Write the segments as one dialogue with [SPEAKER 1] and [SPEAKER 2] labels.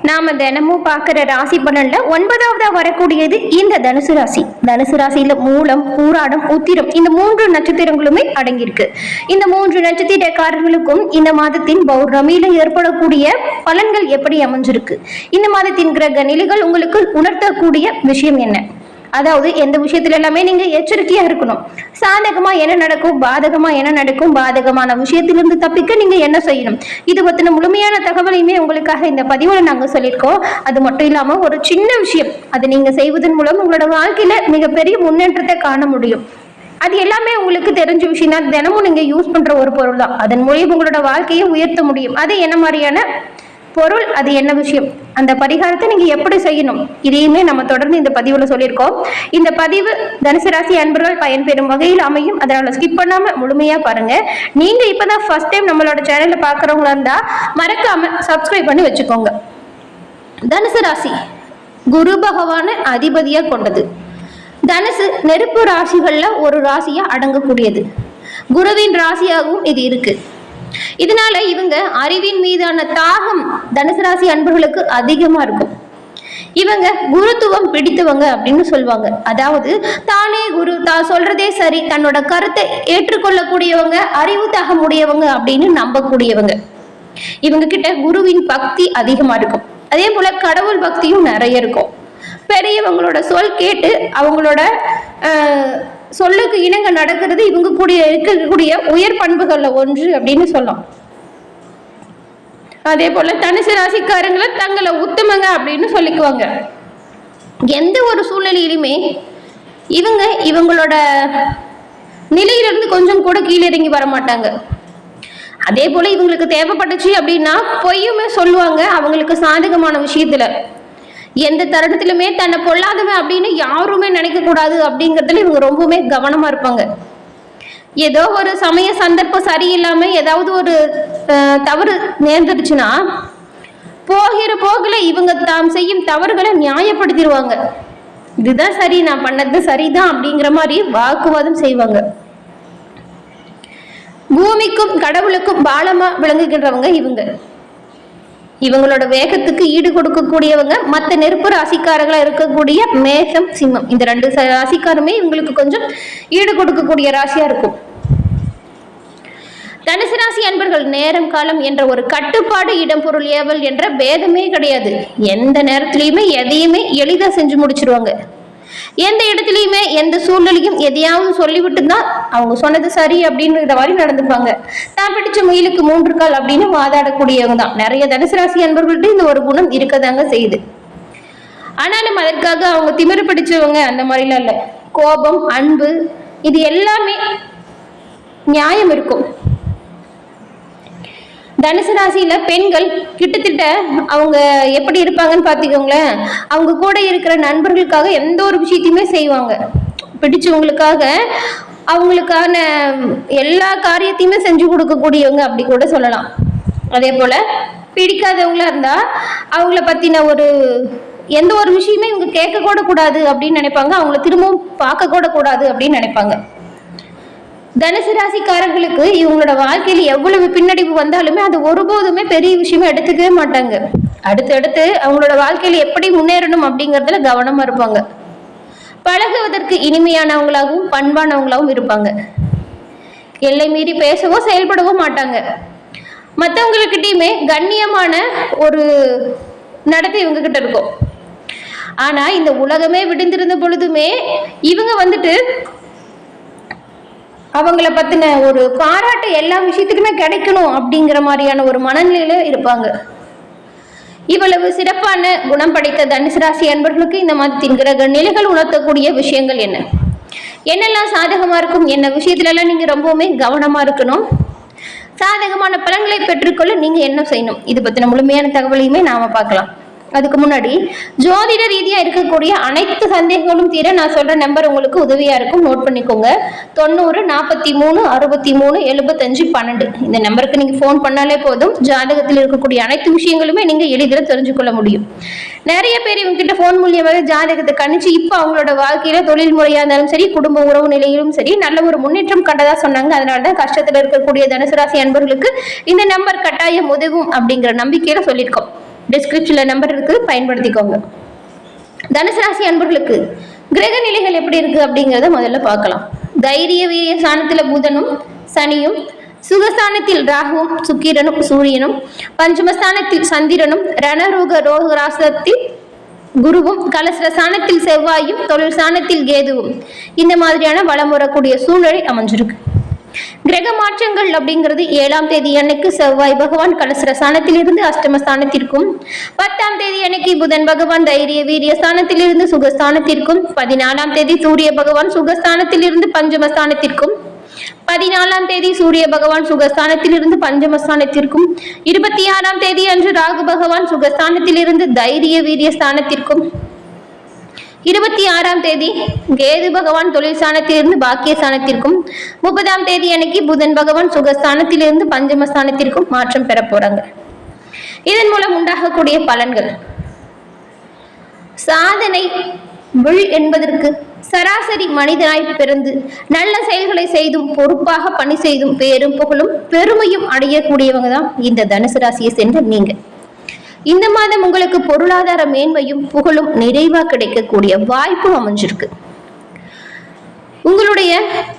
[SPEAKER 1] நாம தினமும் பார்க்கிற ராசி பலன்ல 9வதா வரக்கூடியது இந்த தனுசு ராசி. தனுசு ராசியில மூலம், பூராடம், உத்திரம் இந்த 3 நட்சத்திரங்களுமே அடங்கியிருக்கு. இந்த 3 நட்சத்திரக்காரர்களுக்கும் இந்த மாதத்தின் பௌர்ணமியில ஏற்படக்கூடிய பலன்கள் எப்படி அமைஞ்சிருக்கு, இந்த மாதத்தின் கிரக நிலைகள் உங்களுக்கு உணர்த்தக்கூடிய விஷயம் என்ன, அதாவது எந்த விஷயத்துல எல்லாமே நீங்க எச்சரிக்கையா இருக்கணும். சாதகமா என்ன நடக்கும், பாதகமா என்ன நடக்கும், பாதகமான விஷயத்திலிருந்து தப்பிக்க நீங்க என்ன செய்யணும், இது பத்தின முழுமையான தகவலையுமே உங்களுக்காக இந்த பதிவுல நாங்க சொல்லியிருக்கோம். அது மட்டும் இல்லாம ஒரு சின்ன விஷயம், அதை நீங்க செய்வதன் மூலம் உங்களோட வாழ்க்கையில மிகப்பெரிய முன்னேற்றத்தை காண முடியும். அது எல்லாமே உங்களுக்கு தெரிஞ்ச விஷயம் தான். தினமும் நீங்க யூஸ் பண்ற ஒரு பொருள் தான். அதன் மூலியம் உங்களோட வாழ்க்கையை உயர்த்த முடியும். அது என்ன மாதிரியான பொருள், அது என்ன விஷயம், அந்த பரிகாரத்தை நீங்க எப்படி செய்யணும், இதையுமே நம்ம தொடர்ந்து இந்த பதிவுல சொல்லியிருக்கோம். இந்த பதிவு தனுசு ராசி அன்பர்கள் பயன்பெறும் வகையில் அமையும். அதனால ஸ்கிப் பண்ணாம முழுமையா பாருங்க. நீங்க இப்பதான் ஃபர்ஸ்ட் டைம் நம்மளோட சேனல்ல பாக்குறவங்களா இருந்தா மறக்காம சப்ஸ்கிரைப் பண்ணி வச்சுக்கோங்க. தனுசு ராசி குரு பகவான அதிபதியா கொண்டது. தனுசு நெருப்பு ராசிகள்ல ஒரு ராசியா அடங்கக்கூடியது. குருவின் ராசியாகவும் இது இருக்கு. இதனால இவங்க அறிவின் மீதான தாகம் தனுசு ராசி அன்பர்களுக்கு அதிகமா இருக்கும். இவங்க குருத்துவம் பிடித்தவங்க அப்படின்னு சொல்லுவாங்க. அதாவது தானே குரு, தான் சொல்றதே சரி, தன்னோட கருத்தை ஏற்றுக்கொள்ளக்கூடியவங்க, அறிவு தாகம் உடையவங்க அப்படின்னு நம்பக்கூடியவங்க. இவங்க கிட்ட குருவின் பக்தி அதிகமா இருக்கும். அதே போல கடவுள் பக்தியும் நிறைய இருக்கும். பெரியவங்களோட சொல் கேட்டு அவங்களோட சொல்லுக்கு இணங்க நடக்கிறது இவங்க கூடிய இருக்கக்கூடிய உயர் பண்புகள்ல ஒன்று அப்படின்னு சொல்லலாம். அதே போல தனுசு ராசிக்காரங்களை தங்களை உத்தமங்க அப்படின்னு சொல்லிக்குவாங்க. எந்த ஒரு சூழ்நிலையிலுமே இவங்களோட நிலையிலிருந்து கொஞ்சம் கூட கீழே இறங்கி வர மாட்டாங்க. அதே போல இவங்களுக்கு தேவைப்பட்டுச்சு அப்படின்னா பொய்யுமே சொல்லுவாங்க. அவங்களுக்கு சாதகமான விஷயத்துல எந்த தருணத்திலுமே தன்னை பொல்லாதவன் அப்படின்னு யாருமே நினைக்க கூடாது அப்படிங்கிறதுல இவங்க ரொம்பவுமே கவனமா இருப்பாங்க. ஏதோ ஒரு சமய சந்தர்ப்பம் சரியில்லாம ஏதாவது ஒரு தவறு நேர்ந்துடுச்சுன்னா போகிற போகல இவங்க தாம் செய்யும் தவறுகளை நியாயப்படுத்திடுவாங்க. இதுதான் சரி, நான் பண்ணது சரிதான் அப்படிங்கிற மாதிரி வாக்குவாதம் செய்வாங்க. பூமிக்கும் கடவுளுக்கும் பாலமா விளங்குகின்றவங்க இவங்களோட வேகத்துக்கு ஈடு கொடுக்கக்கூடியவங்க. மற்ற நெருப்பு ராசிக்காரர்களா இருக்கக்கூடிய மேகம், சிம்மம் இந்த 2 ராசிக்காருமே இவங்களுக்கு கொஞ்சம் ஈடு கொடுக்கக்கூடிய ராசியா இருக்கும். தனுசு ராசி அன்பர்கள் நேரம் காலம் என்ற ஒரு கட்டுப்பாடு, இடம் பொருள் ஏவல் என்ற பேதமே கிடையாது. எந்த நேரத்திலையுமே எதையுமே எளிதா செஞ்சு முடிச்சிருவாங்க. எந்த இடத்துலையுமே எந்த சூழ்நிலையும் எதையாவது சொல்லிவிட்டு தான் அவங்க சொன்னது சரி அப்படின்ற மாதிரி நடந்துப்பாங்க. தான் பிடிச்ச முயலுக்கு 3 கால் அப்படின்னு வாதாடக்கூடியவங்க தான் நிறைய தனுசு ராசி அன்பர்கள்ட்ட இந்த ஒரு குணம் இருக்கதாங்க செய்யுது. ஆனாலும் அதற்காக அவங்க திமிரு பிடிச்சவங்க அந்த மாதிரிலாம் இல்லை. கோபம், அன்பு இது எல்லாமே நியாயம் இருக்கும். தனுசு ராசியில பெண்கள் கிட்டத்தட்ட அவங்க எப்படி இருப்பாங்கன்னு பாத்துக்கோங்களேன். அவங்க கூட இருக்கிற நண்பர்களுக்காக எந்த ஒரு விஷயத்தையுமே செய்வாங்க. பிடிச்சவங்களுக்காக அவங்களுக்கான எல்லா காரியத்தையுமே செஞ்சு கொடுக்கக்கூடியவங்க அப்படி கூட சொல்லலாம். அதே போல பிடிக்காதவங்களா இருந்தா அவங்கள பத்தின ஒரு எந்த ஒரு விஷயமே இவங்க கேட்க கூட கூடாது அப்படின்னு நினைப்பாங்க. அவங்கள திரும்பவும் பார்க்க கூட கூடாது அப்படின்னு நினைப்பாங்க. தனுசு ராசிக்காரர்களுக்கு இவங்களோட வாழ்க்கையில எவ்வளவு பின்னடைவு வந்தாலுமே அது ஒருபோதுமே பெரிய விஷயமா எடுத்துக்கவே மாட்டாங்க. அடுத்து அவங்களோட வாழ்க்கையில எப்படி முன்னேறணும் அப்படிங்கறதுல கவனமா இருப்பாங்க. பழகுவதற்கு இனிமையானவங்களாகவும் பண்பானவங்களாகவும் இருப்பாங்க. எல்லை மீறி பேசவோ செயல்படவோ மாட்டாங்க. மற்றவங்ககிட்டயுமே கண்ணியமான ஒரு நடத்தை இவங்க கிட்ட இருக்கும். ஆனா இந்த உலகமே விடுந்திருந்த பொழுதுமே இவங்க அவங்கள பத்தின ஒரு பாராட்டு எல்லா விஷயத்துக்குமே கிடைக்கணும் அப்படிங்கிற மாதிரியான ஒரு மனநிலையில இருப்பாங்க. இவ்வளவு சிறப்பான குணம் படைத்த தனுசு ராசி அன்பர்களுக்கு இந்த மாதத்தின் கிரக நிலைகள் உணர்த்தக்கூடிய விஷயங்கள் என்னெல்லாம் சாதகமா இருக்கும், என்ன விஷயத்துல எல்லாம் நீங்க ரொம்பவுமே கவனமா இருக்கணும், சாதகமான பலன்களை பெற்றுக்கொள்ள நீங்க என்ன செய்யணும், இது பத்தின முழுமையான தகவலையுமே நாம பார்க்கலாம். அதுக்கு முன்னாடி ஜோதிட ரீதியா இருக்கக்கூடிய அனைத்து சந்தேகங்களும் தீர நான் சொல்ற நம்பர் உங்களுக்கு உதவியா இருக்கும். நோட் பண்ணிக்கோங்க. 90 43 63 75 12 இந்த நம்பருக்கு நீங்க போன் பண்ணாலே போதும். ஜாதகத்தில் இருக்கக்கூடிய அனைத்து விஷயங்களுமே நீங்க எளிதில் தெரிஞ்சுக்கொள்ள முடியும். நிறைய பேர் இவங்க கிட்ட போன் மூலியமாக ஜாதகத்தை கணிச்சு இப்ப அவங்களோட வாழ்க்கையில தொழில் முறையா இருந்தாலும் சரி, குடும்ப உறவு நிலையிலும் சரி நல்ல ஒரு முன்னேற்றம் கண்டதா சொன்னாங்க. அதனாலதான் கஷ்டத்துல இருக்கக்கூடிய தனுசு ராசி அன்பர்களுக்கு இந்த நம்பர் கட்டாயம் உதவும் அப்படிங்கிற நம்பிக்கையில சொல்லியிருக்கோம். டிஸ்கிரிப்ஷன்ல நம்பர் இருக்கு, பயன்படுத்திக்கோங்க. தனுசு ராசி அன்பர்களுக்கு கிரக நிலைகள் எப்படி இருக்கு அப்படிங்கறத முதல்ல பார்க்கலாம். தைரிய வீரிய ஸ்தானத்துல புதனும் சனியும், சுகஸ்தானத்தில் ராகுவும் சுக்கிரனும் சூரியனும், பஞ்சமஸ்தானத்தில் சந்திரனும், ரணரோக ரோகராசத்தில் குருவும், கலசர ஸ்தானத்தில் செவ்வாயும், தொழில் ஸ்தானத்தில் கேதுவும் இந்த மாதிரியான வளம் வரக்கூடிய சூழ்நிலை அமைஞ்சிருக்கு. கிரக மாற்றங்கள் அப்படிங்கிறது 7ஆம் தேதி அன்னைக்கு செவ்வாய் பகவான் கலசர ஸ்தானத்திலிருந்து அஷ்டமஸ்தானத்திற்கும், 10ஆம் தேதி அன்னைக்கு புதன் பகவான் தைரிய வீரிய ஸ்தானத்திலிருந்து சுகஸ்தானத்திற்கும், 14ஆம் தேதி சூரிய பகவான் சுகஸ்தானத்திலிருந்து பஞ்சமஸ்தானத்திற்கும், 14ஆம் தேதி சூரிய பகவான் சுகஸ்தானத்திலிருந்து பஞ்சமஸ்தானத்திற்கும், 26ஆம் தேதி அன்று ராகு பகவான் சுகஸ்தானத்திலிருந்து தைரிய வீரிய ஸ்தானத்திற்கும், 26ஆம் தேதி கேது பகவான் தொழில் ஸ்தானத்திலிருந்து பாக்கிய ஸ்தானத்திற்கும், 30ஆம் தேதி அன்னைக்கு புதன் பகவான் சுகஸ்தானத்திலிருந்து பஞ்சமஸ்தானத்திற்கும் மாற்றம் பெற போறாங்க. இதன் மூலம் உண்டாகக்கூடிய பலன்கள்: சாதனை வில் என்பதற்கு சராசரி மனிதனாய் பிறந்து நல்ல செயல்களை செய்தும் பொறுப்பாக பணி செய்தும் பேரும் புகழும் பெருமையும் அடையக்கூடியவங்க தான் இந்த தனுசு ராசியை சேர்ந்த நீங்க. இந்த மாதம் உங்களுக்கு பொருளாதார மேன்மையும் புகழும் நிறைவா கிடைக்கக்கூடிய வாய்ப்பு அமைஞ்சிருக்கு. உங்களுடைய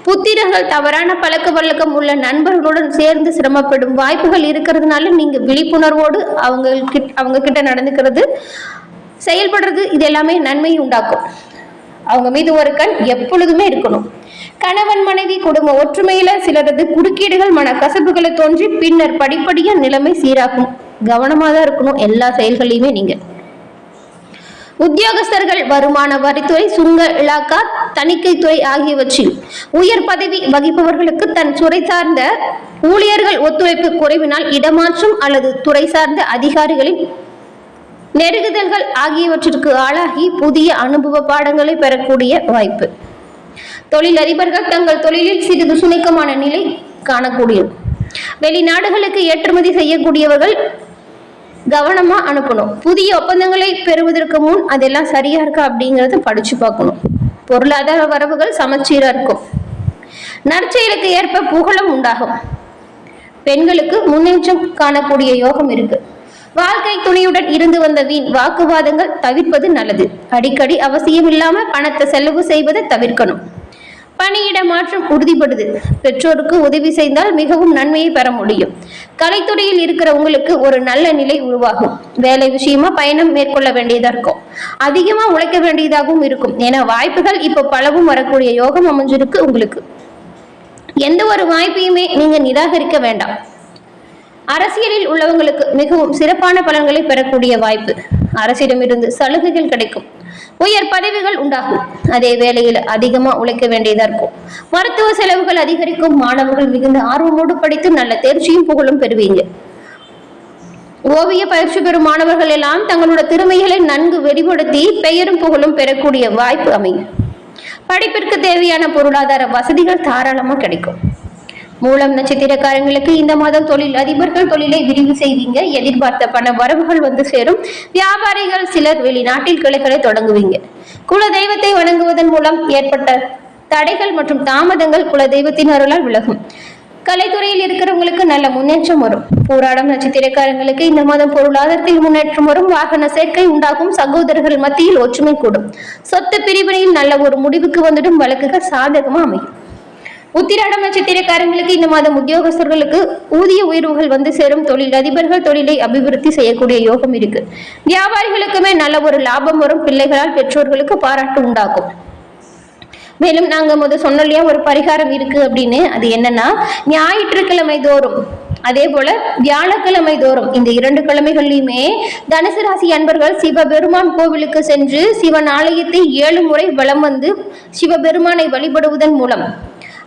[SPEAKER 1] புத்திரர்கள் தவறான பழக்க வழக்கம் உள்ள நண்பர்களுடன் சேர்ந்து சிரமப்படும் வாய்ப்புகள் இருக்கிறதுனால நீங்க விழிப்புணர்வோடு அவங்க கிட்ட நடந்துக்கிறது, செயல்படுறது இது எல்லாமே நன்மையை உண்டாக்கும். அவங்க மீது ஒரு கண் எப்பொழுதுமே இருக்கணும். கணவன் மனைவி குடும்ப ஒற்றுமையில சிலரது குறுக்கீடுகள் மன கசப்புகளை தோன்றி பின்னர் படிப்படியா நிலைமை சீராகும். கவனமா தான் இருக்கணும் எல்லா செயல்களையுமே. நீங்க உத்தியோகஸ்தர்கள் வருமான வரித்துறை, சுங்க இலாக்கா, தணிக்கைத்துறை ஆகியவற்றில் உயர் பதவி வகிப்பவர்களுக்கு தன் துறை சார்ந்த ஊழியர்கள் ஒத்துழைப்பு குறைவினால் இடமாற்றம் அல்லது துறை சார்ந்த அதிகாரிகளின் நெருங்குதல்கள் ஆகியவற்றிற்கு ஆளாகி புதிய அனுபவ பாடங்களை பெறக்கூடிய வாய்ப்பு. தொழிலதிபர்கள் தங்கள் தொழிலில் சிறிது சுணக்கமான நிலை காணக்கூடியது. வெளிநாடுகளுக்கு ஏற்றுமதி செய்யக்கூடியவர்கள் கவனமா அனுப்பணும். புதிய ஒப்பந்தங்களை பெறுவதற்கு முன் அதெல்லாம் சரியா இருக்கா அப்படிங்கறத படிச்சு பார்க்கணும். பொருளாதார வரவுகள் சமச்சீரா இருக்கும். நற்செயலுக்கு ஏற்ப புகழும் உண்டாகும். பெண்களுக்கு முன்னேற்றம் காணக்கூடிய யோகம் இருக்கு. வாழ்க்கை துணையுடன் இருந்து வந்த வீண் வாக்குவாதங்கள் தவிர்ப்பது நல்லது. அடிக்கடி அவசியம் இல்லாம பணத்தை செலவு செய்வதை தவிர்க்கணும். பணியிட மாற்றம் உறுதிப்படுது. பெற்றோருக்கு உதவி செய்தால் மிகவும் நன்மையை பெற முடியும். கலைத்துறையில் இருக்கிற உங்களுக்கு ஒரு நல்ல நிலை உருவாகும். வேலை விஷயமா பயணம் மேற்கொள்ள வேண்டியதா இருக்கும். அதிகமா உழைக்க வேண்டியதாகவும் இருக்கும். ஏன்னா வாய்ப்புகள் இப்ப பலவும் வரக்கூடிய யோகம் அமைஞ்சிருக்கு உங்களுக்கு. எந்த ஒரு வாய்ப்பையுமே நீங்க நிராகரிக்க வேண்டாம். அரசியலில் உள்ளவங்களுக்கு மிகவும் சிறப்பான பலன்களை பெறக்கூடிய வாய்ப்பு. அரசிடமிருந்து சலுகைகள் கிடைக்கும். உயர் பதவிகள் உண்டாகும். அதே வேளையில் அதிகமா உழைக்க வேண்டியதா இருக்கும். மருத்துவ செலவுகள் அதிகரிக்கும். மாணவர்கள் மிகுந்த ஆர்வமோடு படித்து நல்ல தேர்ச்சியும் புகழும் பெறுவீங்க. ஓவிய பயிற்சி பெறும் மாணவர்கள் எல்லாம் தங்களோட திறமைகளை நன்கு வெளிப்படுத்தி பெயரும் புகழும் பெறக்கூடிய வாய்ப்பு அமையும். படிப்பிற்கு தேவையான பொருளாதார வசதிகள் தாராளமா கிடைக்கும். மூலம் நட்சத்திரக்காரங்களுக்கு இந்த மாதம் தொழில் அதிபர்கள் தொழிலை விரிவு செய்வீங்க. எதிர்பார்த்த பண வரவுகள் வந்து சேரும். வியாபாரிகள் சிலர் வெளிநாட்டில் கிளைகளை தொடங்குவீங்க. குல தெய்வத்தை வணங்குவதன் மூலம் ஏற்பட்ட தடைகள் மற்றும் தாமதங்கள் குல தெய்வத்தின் அருளால் விலகும். கலைத்துறையில் இருக்கிறவங்களுக்கு நல்ல முன்னேற்றம் வரும். பூராடம் நட்சத்திரக்காரங்களுக்கு இந்த மாதம் பொருளாதாரத்தில் முன்னேற்றம் வரும். வாகன சேர்க்கை உண்டாகும். சகோதரர்கள் மத்தியில் ஒற்றுமை கூடும். சொத்து பிரிவினையில் நல்ல ஒரு முடிவுக்கு வந்துடும். வழக்குகள் சாதகமா அமையும். உத்திராடம் நட்சத்திரக்காரங்களுக்கு இந்த மாதம் உத்தியோகஸ்தர்களுக்கு ஊதிய உயர்வுகள் வந்து சேரும். தொழில் அதிபர்கள் தொழிலை அபிவிருத்தி செய்யக்கூடிய யோகம் இருக்கு. வியாபாரிகளுக்குமே நல்ல ஒரு லாபம் வரும். பிள்ளைகளால் பெற்றோர்களுக்கு பாராட்டு உண்டாகும். மேலும் நாங்க சொன்னோம் இல்லையா ஒரு பரிகாரம் இருக்கு அப்படின்னு. அது என்னன்னா, ஞாயிற்றுக்கிழமை தோறும் அதே போல வியாழக்கிழமை தோறும் இந்த 2 கிழமைகள்லையுமே தனுசு ராசி அன்பர்கள் சிவபெருமான் கோவிலுக்கு சென்று சிவன் ஆலயத்தை 7 முறை வலம் வந்து சிவபெருமானை வழிபடுவதன் மூலம்,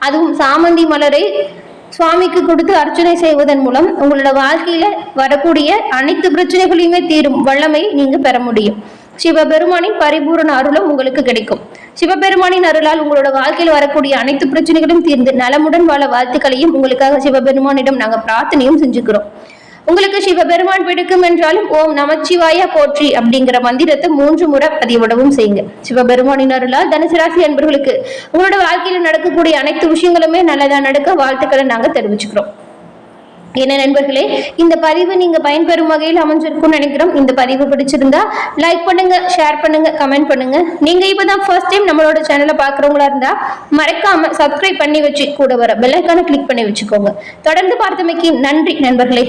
[SPEAKER 1] அதுவும் சாமந்தி மலரை சுவாமிக்கு கொடுத்து அர்ச்சனை செய்வதன் மூலம் உங்களோட வாழ்க்கையில வரக்கூடிய அனைத்து பிரச்சனைகளையுமே தீரும் வல்லமை நீங்க பெற முடியும். சிவபெருமானின் பரிபூரண அருளும் உங்களுக்கு கிடைக்கும். சிவபெருமானின் அருளால் உங்களோட வாழ்க்கையில் வரக்கூடிய அனைத்து பிரச்சனைகளும் தீர்ந்து நலமுடன் வாழ வாழ்த்துக்களையும் உங்களுக்காக சிவபெருமானிடம் நாங்க பிரார்த்தனையும் செஞ்சுக்கிறோம். உங்களுக்கு சிவபெருமான் பிடிக்கும் என்றாலும் ஓம் நமச்சிவாய போற்றி அப்படிங்கிற மந்திரத்தை 3 முறை பதிவிடவும் செய்யுங்க. சிவபெருமானின் அருளால் தனுசு ராசி அன்பர்களுக்கு உங்களோட வாழ்க்கையில நடக்கக்கூடிய அனைத்து விஷயங்களுமே நல்லதா நடக்க வாழ்த்துக்களை நாங்க தெரிவிச்சுக்கிறோம். என்ன நண்பர்களே, இந்த பதிவு நீங்க பயன்பெறும் வகையில் அமைஞ்சிருக்கும்னு நினைக்கிறோம். இந்த பதிவு பிடிச்சிருந்தா லைக் பண்ணுங்க, ஷேர் பண்ணுங்க, கமெண்ட் பண்ணுங்க. நீங்க இப்பதான் ஃபர்ஸ்ட் டைம் நம்மளோட சேனலை பாக்குறவங்களா இருந்தா மறக்காம சப்ஸ்கிரைப் பண்ணி வச்சு கூட வர பெல் ஐகானை கிளிக் பண்ணி வச்சுக்கோங்க. தொடர்ந்து பார்த்தமைக்கு நன்றி நண்பர்களே.